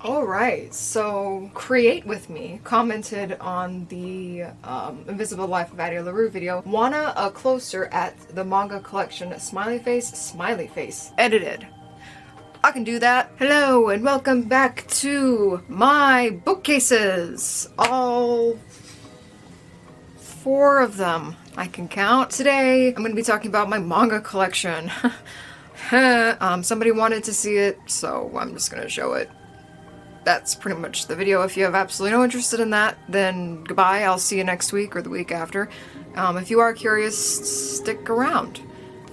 Alright, so Create With Me commented on the Invisible Life of Addie LaRue video. Wanna a closer at the Manga Collection smiley face, edited. I can do that. Hello and welcome back to my bookcases. All 4 of them I can count. Today I'm going to be talking about my manga collection. Somebody wanted to see it, so I'm just going to show it. That's pretty much the video. If you have absolutely no interest in that, then goodbye. I'll see you next week or the week after. If you are curious, stick around.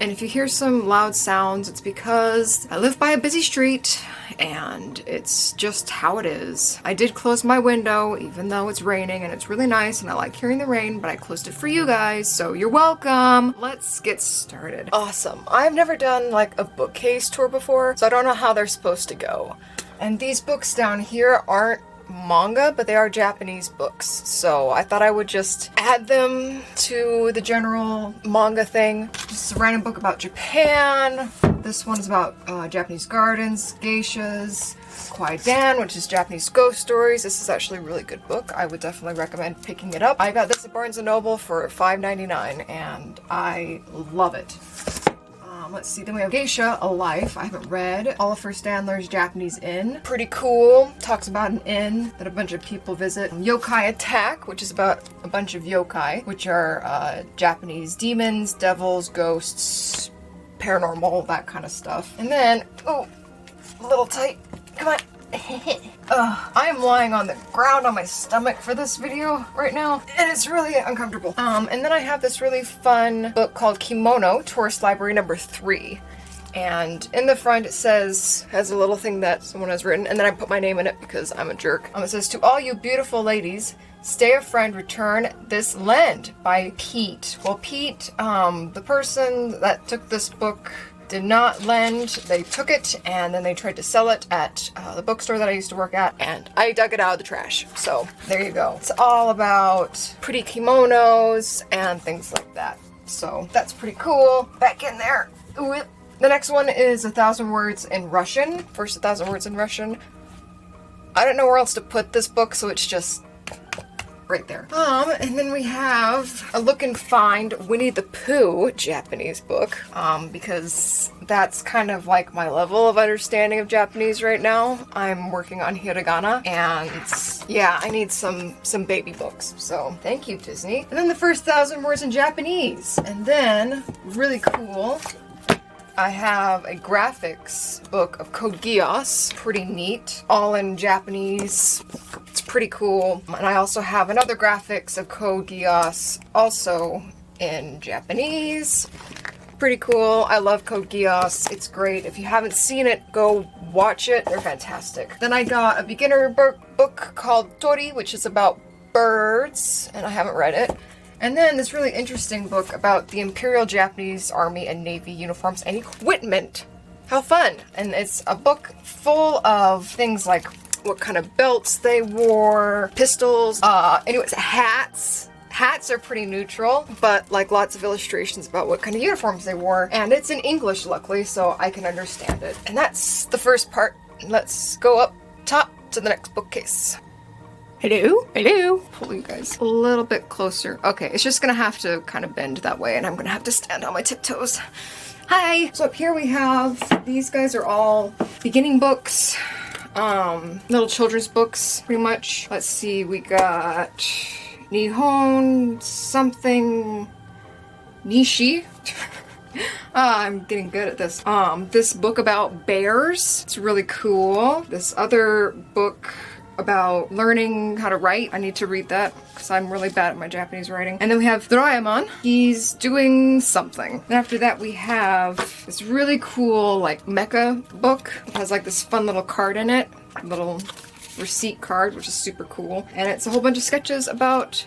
And if you hear some loud sounds, it's because I live by a busy street and it's just how it is. I did close my window even though it's raining and it's really nice and I like hearing the rain, but I closed it for you guys, so you're welcome. Let's get started. Awesome. I've never done like a bookcase tour before, so I don't know how they're supposed to go. And these books down here aren't manga, but they are Japanese books, so I thought I would just add them to the general manga thing. Just a random book about Japan. This one's about Japanese gardens, geishas, Kwaidan, which is Japanese ghost stories. This is actually a really good book. I would definitely recommend picking it up. I got this at Barnes & Noble for $5.99 and I love it. Let's see, then we have Geisha, A Life. I haven't read. Oliver Standler's Japanese Inn. Pretty cool. Talks about an inn that a bunch of people visit. Yokai Attack, which is about a bunch of yokai, which are Japanese demons, devils, ghosts, paranormal, that kind of stuff. And then, oh, a little tight. Come on. I am lying on the ground on my stomach for this video right now, and it's really uncomfortable. And then I have this really fun book called Kimono, Tourist Library number 3. And in the front it says, has a little thing that someone has written, and then I put my name in it because I'm a jerk. It says, "To all you beautiful ladies, stay a friend, return this lend," by Pete. Well, Pete, the person that took this book, did not lend. They took it and then they tried to sell it at the bookstore that I used to work at, and I dug it out of the trash. So there you go. It's all about pretty kimonos and things like that. So that's pretty cool. Back in there. Ooh. The next one is 1,000 Words in Russian. First 1,000 Words in Russian. I don't know where else to put this book, so it's just right there. And then we have a Look and Find Winnie the Pooh Japanese book, because that's kind of like my level of understanding of Japanese right now. I'm working on hiragana, and yeah, I need some baby books, so thank you, Disney. And then the first 1,000 Words in Japanese, and then, really cool, I have a graphics book of Code Geass, pretty neat, all in Japanese. It's pretty cool. And I also have another graphics of Code Geass, also in Japanese. Pretty cool. I love Code Geass. It's great. If you haven't seen it, go watch it. They're fantastic. Then I got a beginner book called Tori, which is about birds, and I haven't read it. And then this really interesting book about the Imperial Japanese Army and Navy uniforms and equipment. How fun! And it's a book full of things like what kind of belts they wore, pistols, anyways, hats. Hats are pretty neutral, but like lots of illustrations about what kind of uniforms they wore. And it's in English, luckily, so I can understand it. And that's the first part. Let's go up top to the next bookcase. Hello? Hello? Pull you guys a little bit closer. Okay, it's just gonna have to kind of bend that way, and I'm gonna have to stand on my tiptoes. Hi! So up here we have, these guys are all beginning books, little children's books, pretty much. Let's see, we got Nihon something Nishi. I'm getting good at this. This book about bears. It's really cool. This other book about learning how to write. I need to read that because I'm really bad at my Japanese writing. And then we have Doraemon. He's doing something. And after that we have this really cool like mecha book. It has like this fun little card in it. Little receipt card, which is super cool. And it's a whole bunch of sketches about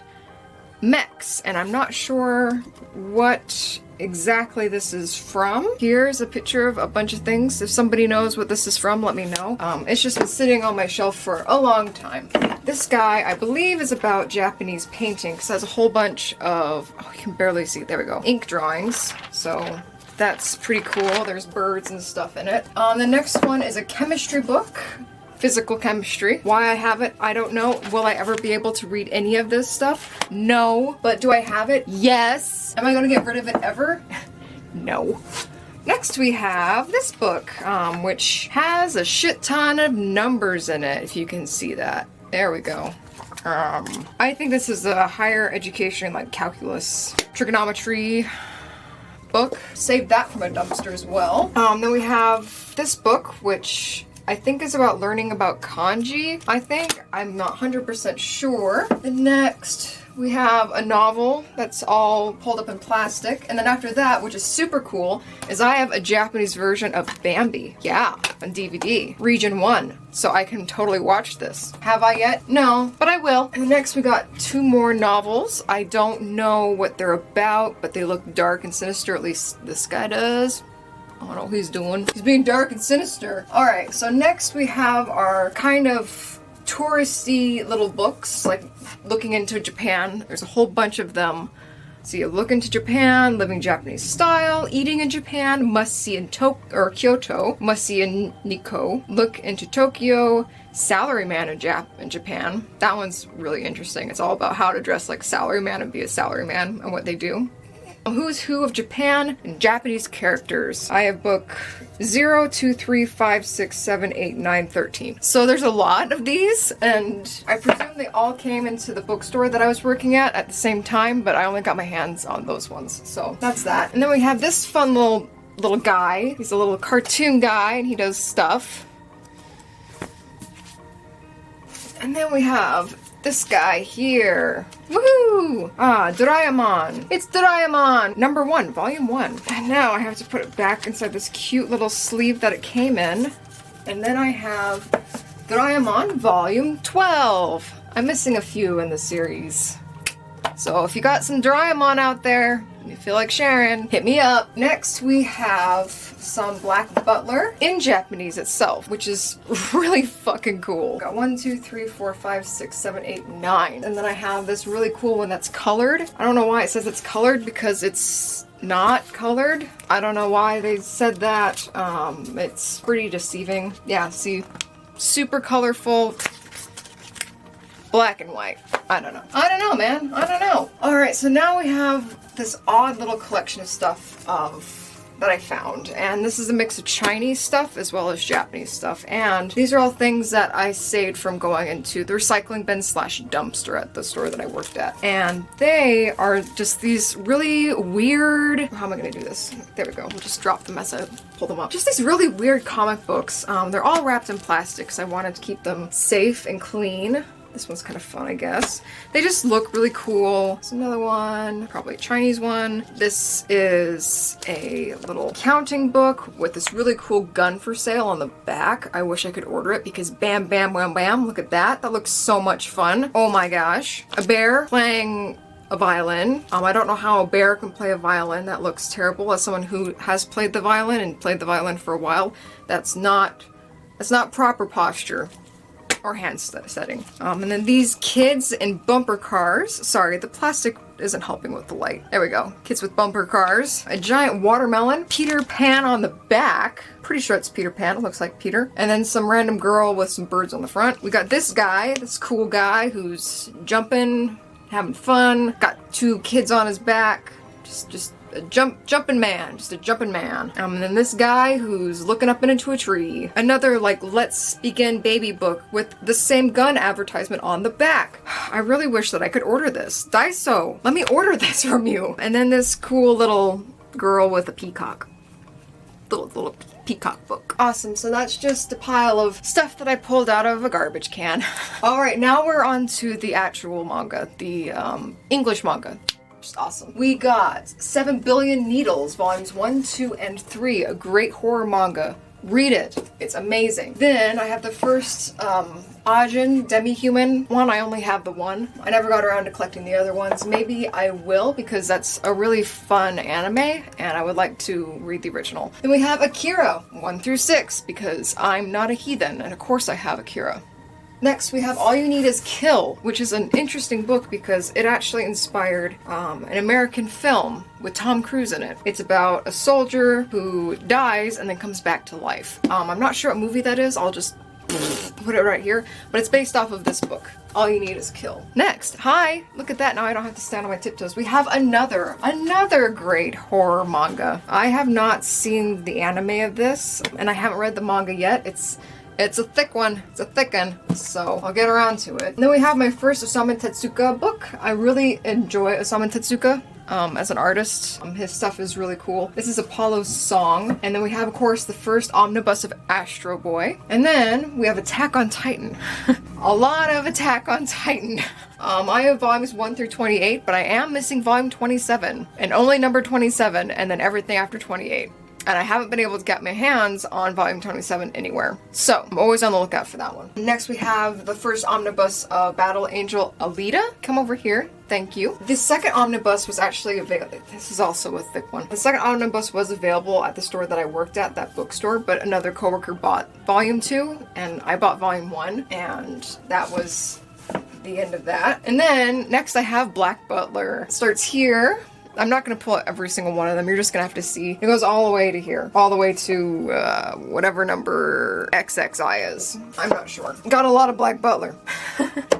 mechs. And I'm not sure what exactly this is from. Here's a picture of a bunch of things. If somebody knows what this is from, let me know. It's just been sitting on my shelf for a long time. This guy, I believe, is about Japanese painting, because it has a whole bunch of, oh, you can barely see, there we go, ink drawings. So that's pretty cool. There's birds and stuff in it. The next one is a chemistry book physical chemistry. Why I have it, I don't know. Will I ever be able to read any of this stuff? No. But do I have it? Yes. Am I gonna get rid of it ever? No. Next we have this book, which has a shit ton of numbers in it, if you can see that. There we go. I think this is a higher education, like calculus, trigonometry book. Saved that from a dumpster as well. Then we have this book, which I think is about learning about kanji, I think. I'm not 100% sure. And next we have a novel that's all pulled up in plastic. And then after that, which is super cool, is I have a Japanese version of Bambi. Yeah, on DVD. Region 1. So I can totally watch this. Have I yet? No, but I will. And next we got 2 more novels. I don't know what they're about, but they look dark and sinister. At least this guy does. I don't know what he's doing. He's being dark and sinister. Alright, so next we have our kind of touristy little books, like looking into Japan. There's a whole bunch of them. So you look into Japan, living Japanese style, eating in Japan, must see in Kyoto, must see in Nikko, look into Tokyo, salaryman in Japan. That one's really interesting. It's all about how to dress like a salaryman and be a salaryman and what they do. Who's Who of Japan and Japanese characters. I have book 0, 2, 3, 5, 6, 7, 8, 9, 13. So there's a lot of these, and I presume they all came into the bookstore that I was working at the same time, but I only got my hands on those ones. So that's that. And then we have this fun little guy. He's a little cartoon guy, and he does stuff. And then we have this guy here. Woohoo! Doraemon. It's Doraemon! Number 1, volume 1. And now I have to put it back inside this cute little sleeve that it came in. And then I have Doraemon volume 12. I'm missing a few in the series. So if you got some Doraemon out there, and you feel like sharing, hit me up. Next we have some Black Butler in Japanese itself, which is really fucking cool. Got 1, 2, 3, 4, 5, 6, 7, 8, 9. And then I have this really cool one that's colored. I don't know why it says it's colored because it's not colored. I don't know why they said that. It's pretty deceiving. Yeah, see, super colorful. Black and white. I don't know. I don't know, man. I don't know. Alright, so now we have this odd little collection of stuff that I found. And this is a mix of Chinese stuff as well as Japanese stuff. And these are all things that I saved from going into the recycling bin / dumpster at the store that I worked at. And they are just these really weird... How am I going to do this? There we go. We'll just drop them as I pull them up. Just these really weird comic books. They're all wrapped in plastic because I wanted to keep them safe and clean. This one's kind of fun, I guess. They just look really cool. There's another one, probably a Chinese one. This is a little counting book with this really cool gun for sale on the back. I wish I could order it because bam, bam, wham, bam. Look at that. That looks so much fun. Oh my gosh. A bear playing a violin. I don't know how a bear can play a violin. That looks terrible. As someone who has played the violin and played the violin for a while, that's not proper posture or hand setting. And then these kids in bumper cars. Sorry, the plastic isn't helping with the light. There we go. Kids with bumper cars. A giant watermelon. Peter Pan on the back. Pretty sure it's Peter Pan. It looks like Peter. And then some random girl with some birds on the front. We got this guy, this cool guy who's jumping, having fun. Got 2 kids on his back. Just a jumping man, just a jumping man. And then this guy who's looking up into a tree. Another like Let's Begin baby book with the same gun advertisement on the back. I really wish that I could order this. Daiso, let me order this from you. And then this cool little girl with a peacock. Little peacock book. Awesome, so that's just a pile of stuff that I pulled out of a garbage can. Alright, now we're on to the actual manga, the English manga. Just awesome. We got 7 Billion Needles, volumes 1, 2, and 3, a great horror manga. Read it. It's amazing. Then I have the first Ajin Demi-Human one. I only have the one. I never got around to collecting the other ones. Maybe I will because that's a really fun anime and I would like to read the original. Then we have Akira 1 through 6 because I'm not a heathen and of course I have Akira. Next, we have All You Need Is Kill, which is an interesting book because it actually inspired an American film with Tom Cruise in it. It's about a soldier who dies and then comes back to life. I'm not sure what movie that is. I'll just put it right here, but it's based off of this book. All you need is kill. Next, hi, look at that, now I don't have to stand on my tiptoes. We have another great horror manga. I have not seen the anime of this, and I haven't read the manga yet. It's a thick one. It's a thick one. So I'll get around to it. And then we have my first Osamu Tezuka book. I really enjoy Osamu Tezuka as an artist. His stuff is really cool. This is Apollo's Song. And then we have, of course, the first omnibus of Astro Boy. And then we have Attack on Titan. A lot of Attack on Titan. I have volumes 1 through 28, but I am missing volume 27. And only number 27, and then everything after 28. And I haven't been able to get my hands on volume 27 anywhere. So I'm always on the lookout for that one. Next we have the first omnibus of Battle Angel Alita. Come over here. Thank you. The second omnibus was actually available. This is also a thick one. The second omnibus was available at the store that I worked at, that bookstore, but another coworker bought volume 2 and I bought volume 1, and that was the end of that. And then next I have Black Butler. It starts here. I'm not going to pull out every single one of them. You're just going to have to see. It goes all the way to here. All the way to whatever number XXI is. I'm not sure. Got a lot of Black Butler.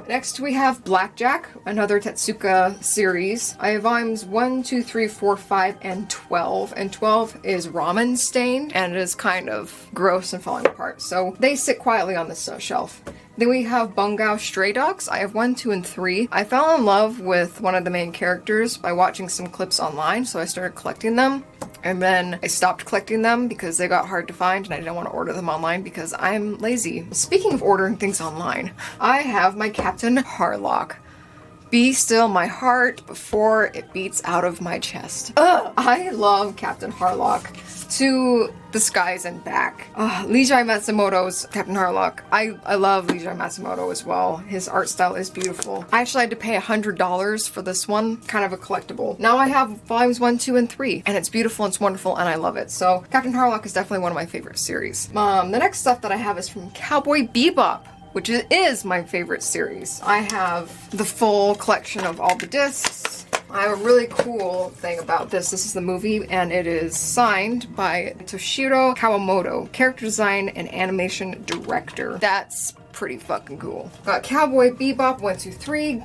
Next we have Blackjack, another Tezuka series. I have volumes 1, 2, 3, 4, 5, and 12. And 12 is ramen stained, and it is kind of gross and falling apart. So they sit quietly on this shelf. Then we have Bungao Stray Dogs. I have 1, 2, and 3. I fell in love with one of the main characters by watching some clips online, so I started collecting them. And then I stopped collecting them because they got hard to find and I didn't want to order them online because I'm lazy. Speaking of ordering things online, I have my Captain Harlock. Be still my heart before it beats out of my chest. Ugh, I love Captain Harlock to the skies and back. Leijai Matsumoto's Captain Harlock. I love Leijai Matsumoto as well. His art style is beautiful. I actually had to pay $100 for this one, kind of a collectible. Now I have volumes 1, 2, and 3, and it's beautiful, it's wonderful, and I love it. So Captain Harlock is definitely one of my favorite series. The next stuff that I have is from Cowboy Bebop, which is my favorite series. I have the full collection of all the discs. I have a really cool thing about this. This is the movie, and it is signed by Toshiro Kawamoto, character design and animation director. That's pretty fucking cool. Got Cowboy Bebop 1, 2, 3.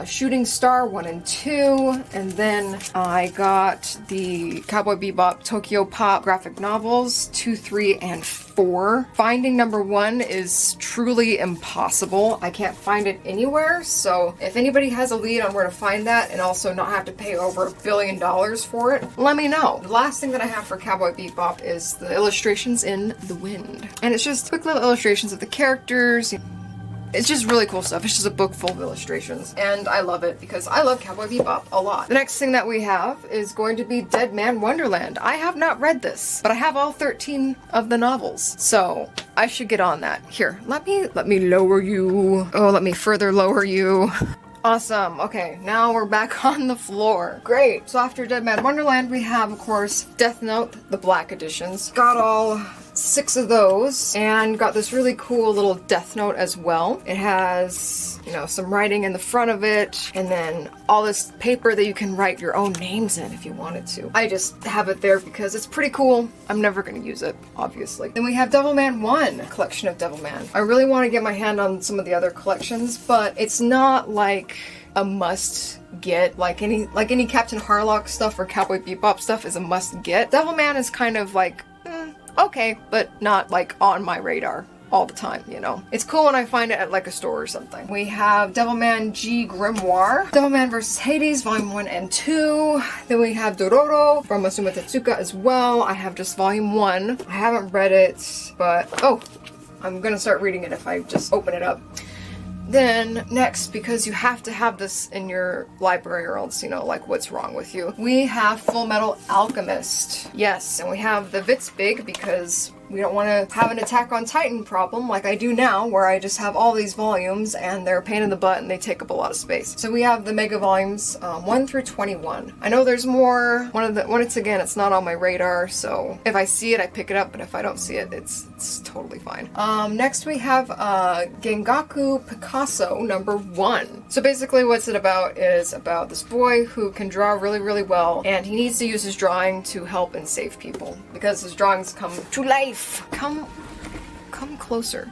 Shooting Star 1 and 2, and then I got the Cowboy Bebop Tokyo Pop graphic novels 2, 3, and 4. Finding number 1 is truly impossible. I can't find it anywhere, so if anybody has a lead on where to find that and also not have to pay over $1 billion for it, let me know. The last thing that I have for Cowboy Bebop is the illustrations in The Wind. And it's just quick little illustrations of the characters. It's just really cool stuff. It's just a book full of illustrations. And I love it because I love Cowboy Bebop a lot. The next thing that we have is going to be Dead Man Wonderland. I have not read this, but I have all 13 of the novels. So I should get on that. Here, let me lower you. Oh, let me further lower you. Awesome. Okay, now we're back on the floor. Great. So after Dead Man Wonderland, we have, of course, Death Note, the black editions. Got all 6 of those, and got this really cool little Death Note as well. It has, you know, some writing in the front of it, and then all this paper that you can write your own names in if you wanted to. I just have it there because it's pretty cool. I'm never going to use it, obviously. Then we have Devilman 1, a collection of Devilman. I really want to get my hand on some of the other collections, but it's not like a must get. Like any Captain Harlock stuff or Cowboy Bebop stuff is a must get. Devilman is kind of like, okay, but not like on my radar all the time, you know. It's cool when I find it at like a store or something. We have Devilman G Grimoire, Devilman vs. Hades, Volume 1 and 2. Then we have Dororo from Osamu Tezuka as well. I have just Volume 1. I haven't read it, but oh, I'm gonna start reading it if I just open it up. Then next, because you have to have this in your library or else, you know, like what's wrong with you, we have Full Metal Alchemist. Yes, and we have the Vitz Big because we don't want to have an Attack on Titan problem like I do now, where I just have all these volumes and they're a pain in the butt and they take up a lot of space. So we have the mega volumes 1 through 21. I know there's more. When it's not on my radar, so if I see it, I pick it up, but if I don't see it, it's totally fine. Next we have Gengaku Picasso number 1. So basically what's it about is about this boy who can draw really, really well, and he needs to use his drawing to help and save people because his drawings come to life. Come closer.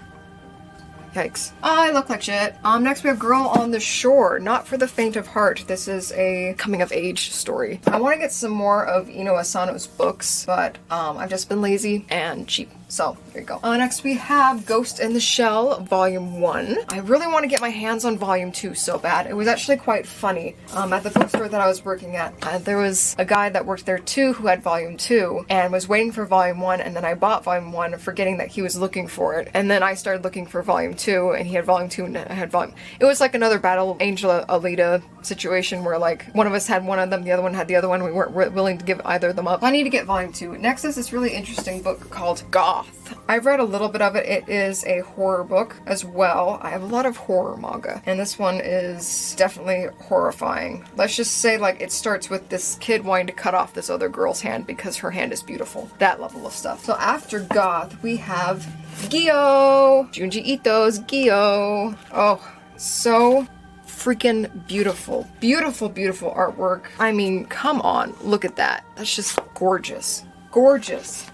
Yikes. I look like shit. Next we have Girl on the Shore. Not for the faint of heart. This is a coming of age story. I want to get some more of Ino Asano's books, but I've just been lazy and cheap. So, there you go. Next we have Ghost in the Shell, Volume 1. I really want to get my hands on Volume 2 so bad. It was actually quite funny. At the bookstore that I was working at, there was a guy that worked there too who had Volume 2 and was waiting for Volume 1, and then I bought Volume 1 forgetting that he was looking for it. And then I started looking for Volume 2 and he had Volume 2 and I had Volume... It was like another Battle Angel Alita situation where like one of us had one of them, the other one had the other one. We weren't willing to give either of them up. I need to get Volume 2. Next is this really interesting book called Goth. I've read a little bit of it. It is a horror book as well. I have a lot of horror manga, and this one is definitely horrifying. Let's just say, like, it starts with this kid wanting to cut off this other girl's hand because her hand is beautiful. That level of stuff. So after Goth, we have Gyo! Junji Ito's Gyo. Oh, so freaking beautiful. Beautiful, beautiful artwork. I mean, come on, look at that. That's just gorgeous. Gorgeous.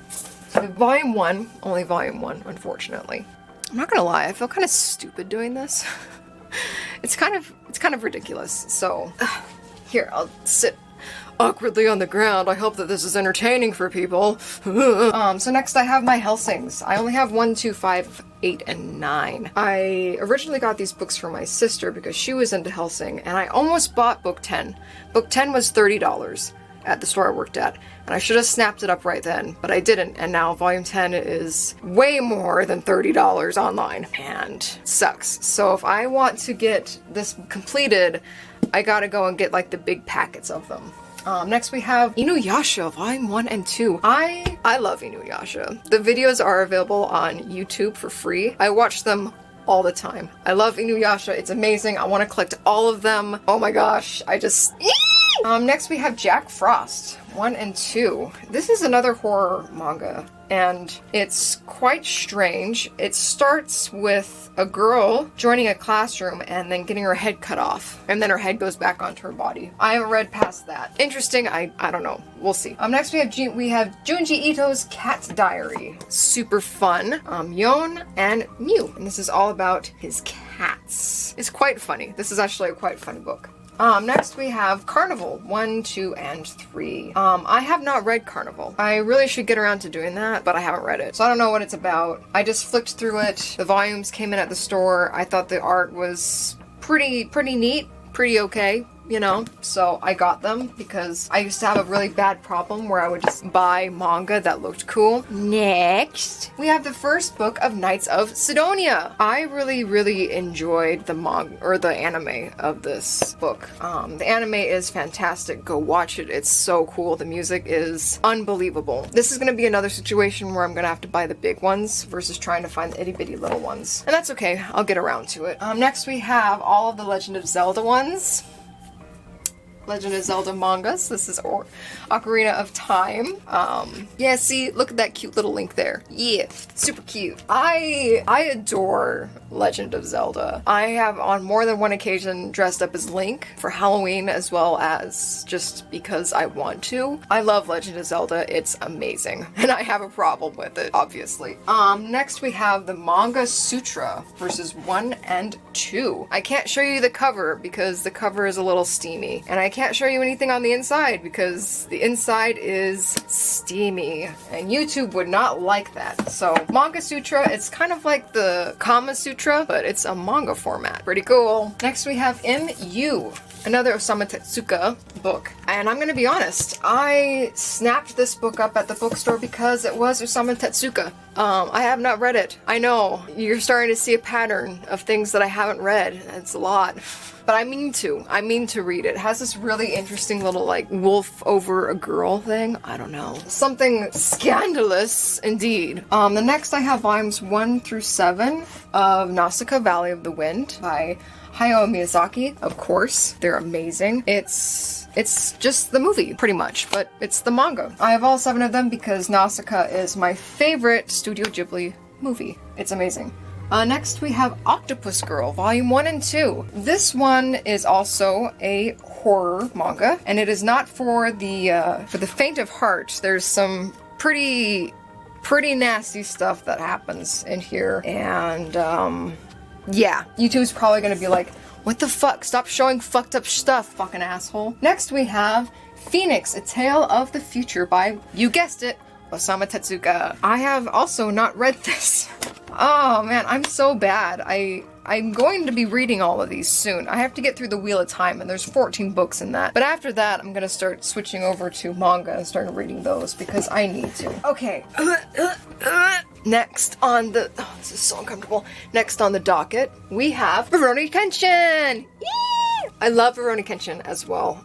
So Volume 1, only Volume 1, unfortunately. I'm not gonna lie, I feel kind of stupid doing this. It's kind of ridiculous. So, here, I'll sit awkwardly on the ground. I hope that this is entertaining for people. So next I have my Hellsings. I only have 1, 2, 5, 8, and 9. I originally got these books for my sister because she was into Hellsing, and I almost bought book 10. Book 10 was $30 at the store I worked at, and I should have snapped it up right then, but I didn't, and now Volume 10 is way more than $30 online, and sucks. So if I want to get this completed, I gotta go and get like the big packets of them. Next we have Inuyasha Volume 1 and 2. I love Inuyasha. The videos are available on YouTube for free. I watch them all the time. I love Inuyasha. It's amazing. I want to collect all of them. Oh my gosh. Next we have Jack Frost 1 and 2. This is another horror manga, and it's quite strange. It starts with a girl joining a classroom and then getting her head cut off, and then her head goes back onto her body. I haven't read past that. Interesting. I don't know. We'll see. Next we have Junji Ito's Cat Diary. Super fun. Yon and Mew, and this is all about his cats. It's quite funny. This is actually a quite funny book. Next we have Carnival 1, 2, and 3. I have not read Carnival. I really should get around to doing that, but I haven't read it. So I don't know what it's about. I just flicked through it. The volumes came in at the store. I thought the art was pretty neat, pretty okay. You know, so I got them because I used to have a really bad problem where I would just buy manga that looked cool. Next, we have the first book of Knights of Sidonia. I really enjoyed the manga or the anime of this book. The anime is fantastic. Go watch it. It's so cool. The music is unbelievable. This is going to be another situation where I'm going to have to buy the big ones versus trying to find the itty bitty little ones. And that's okay. I'll get around to it. Next we have all of the Legend of Zelda ones. Legend of Zelda mangas. This is Ocarina of Time. Yeah, see, look at that cute little Link there. Yeah, super cute. I adore Legend of Zelda. I have on more than one occasion dressed up as Link for Halloween as well as just because I want to. I love Legend of Zelda. It's amazing. And I have a problem with it, obviously. Next we have the Manga Sutra verses 1 and 2. I can't show you the cover because the cover is a little steamy. And I can't show you anything on the inside because the inside is steamy. And YouTube would not like that. So Manga Sutra, it's kind of like the Kama Sutra, but it's a manga format. Pretty cool. Next we have MU, another Osamu Tezuka book. And I'm gonna be honest, I snapped this book up at the bookstore because it was Osamu Tezuka. I have not read it. I know, you're starting to see a pattern of things that I haven't read. It's a lot. But I mean to read it. It has this really interesting little like wolf over a girl thing. I don't know. Something scandalous indeed. The next I have volumes 1 through 7 of Nausicaa Valley of the Wind by Hayao Miyazaki. Of course, they're amazing. It's just the movie, pretty much, but it's the manga. I have all 7 of them because Nausicaa is my favorite Studio Ghibli movie. It's amazing. Next we have Octopus Girl, Volume 1 and 2. This one is also a horror manga, and it is not for the faint of heart. There's some pretty nasty stuff that happens in here, and Yeah, YouTube's probably gonna be like, what the fuck? Stop showing fucked up stuff, fucking asshole. Next we have Phoenix, A Tale of the Future by, you guessed it, Osamu Tezuka. I have also not read this. Oh man, I'm so bad. I'm going to be reading all of these soon. I have to get through the Wheel of Time, and there's 14 books in that. But after that, I'm gonna start switching over to manga and start reading those because I need to. Okay. Next on the... Oh, this is so uncomfortable. Next on the docket, we have Rurouni Kenshin! Yee! I love Rurouni Kenshin as well.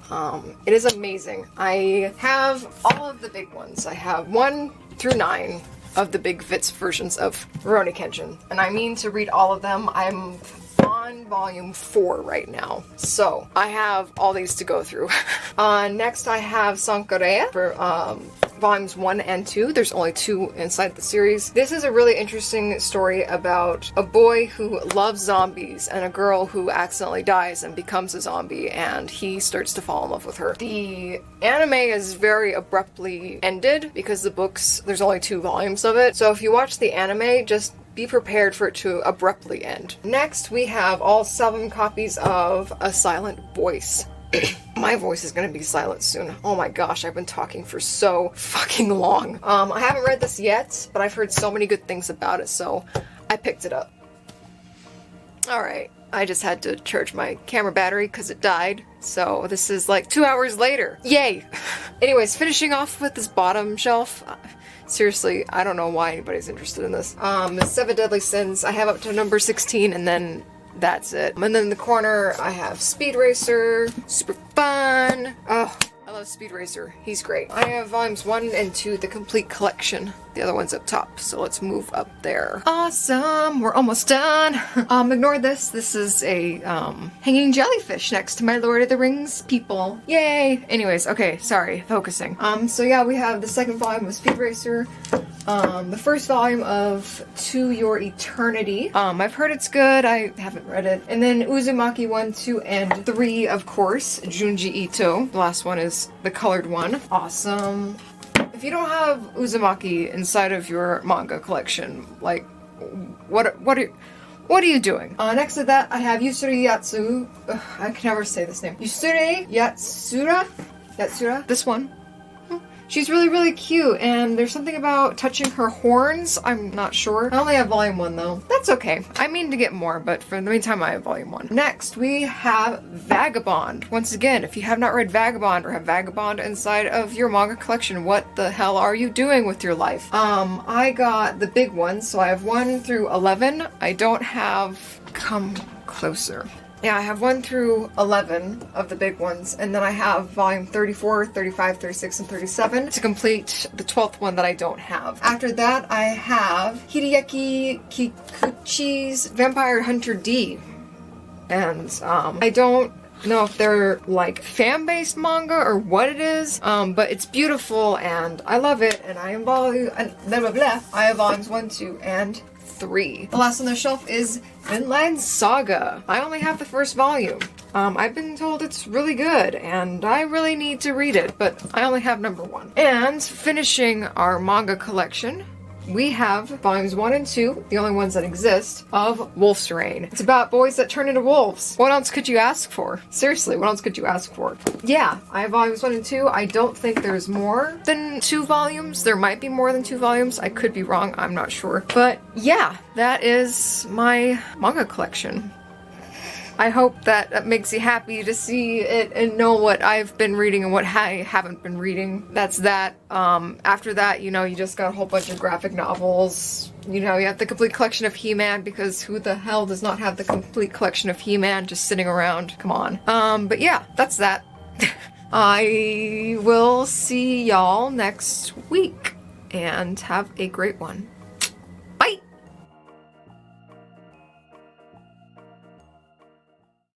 It is amazing. I have all of the big ones. I have 1 through 9 of the big Vits versions of Rurouni Kenshin. And I mean to read all of them. I'm on volume 4 right now. So I have all these to go through. Next I have Sankareya for volumes 1 and 2. There's only 2 inside the series. This is a really interesting story about a boy who loves zombies and a girl who accidentally dies and becomes a zombie, and he starts to fall in love with her. The anime is very abruptly ended because the books, there's only 2 volumes of it. So if you watch the anime, just be prepared for it to abruptly end. Next, we have all 7 copies of A Silent Voice. My voice is gonna be silent soon. Oh my gosh, I've been talking for so fucking long. I haven't read this yet, but I've heard so many good things about it, so I picked it up. Alright, I just had to charge my camera battery because it died, so this is like 2 hours later. Yay! Anyways, finishing off with this bottom shelf. Seriously, I don't know why anybody's interested in this. The 7 Deadly Sins, I have up to number 16, and then that's it. And then in the corner, I have Speed Racer. Super fun. Oh, I love Speed Racer. He's great. I have volumes 1 and 2, the complete collection. The other one's up top, so let's move up there. Awesome! We're almost done. Ignore this. This is a hanging jellyfish next to my Lord of the Rings people. Yay! Anyways, okay, sorry, focusing. So yeah, we have the 2nd volume of Speed Racer. The 1st volume of To Your Eternity. I've heard it's good. I haven't read it. And then Uzumaki 1, 2, and 3, of course. Junji Ito. The last one is the colored one. Awesome. If you don't have Uzumaki inside of your manga collection, like, what are you doing? Next to that, I have Yusuri Yatsu. Ugh, I can never say this name. Yusuri Yatsura? This one. She's really, really cute, and there's something about touching her horns. I'm not sure. I only have volume 1 though. That's okay. I mean to get more, but for the meantime I have volume 1. Next, we have Vagabond. Once again, if you have not read Vagabond or have Vagabond inside of your manga collection, what the hell are you doing with your life? I got the big ones, so I have 1 through 11. I don't have... Come closer. Yeah, I have 1 through 11 of the big ones, and then I have volume 34, 35, 36, and 37 to complete the 12th one that I don't have. After that, I have Hideaki Kikuchi's Vampire Hunter D. And I don't know if they're like fan-based manga or what it is, but it's beautiful and I love it, and I have volumes 1, 2, and 3. The last on the shelf is Vinland Saga. I only have the 1st volume. I've been told it's really good, and I really need to read it, but I only have number 1. And finishing our manga collection, we have volumes 1 and 2, the only ones that exist, of Wolf's Rain. It's about boys that turn into wolves. What else could you ask for? Seriously, what else could you ask for? Yeah, I have volumes 1 and 2. I don't think there's more than 2 volumes. There might be more than 2 volumes. I could be wrong. I'm not sure. But yeah, that is my manga collection. I hope that makes you happy to see it and know what I've been reading and what I haven't been reading. That's that. After that, you know, you just got a whole bunch of graphic novels. You know, you have the complete collection of He-Man, because who the hell does not have the complete collection of He-Man just sitting around? Come on. But yeah, that's that. I will see y'all next week, and have a great one.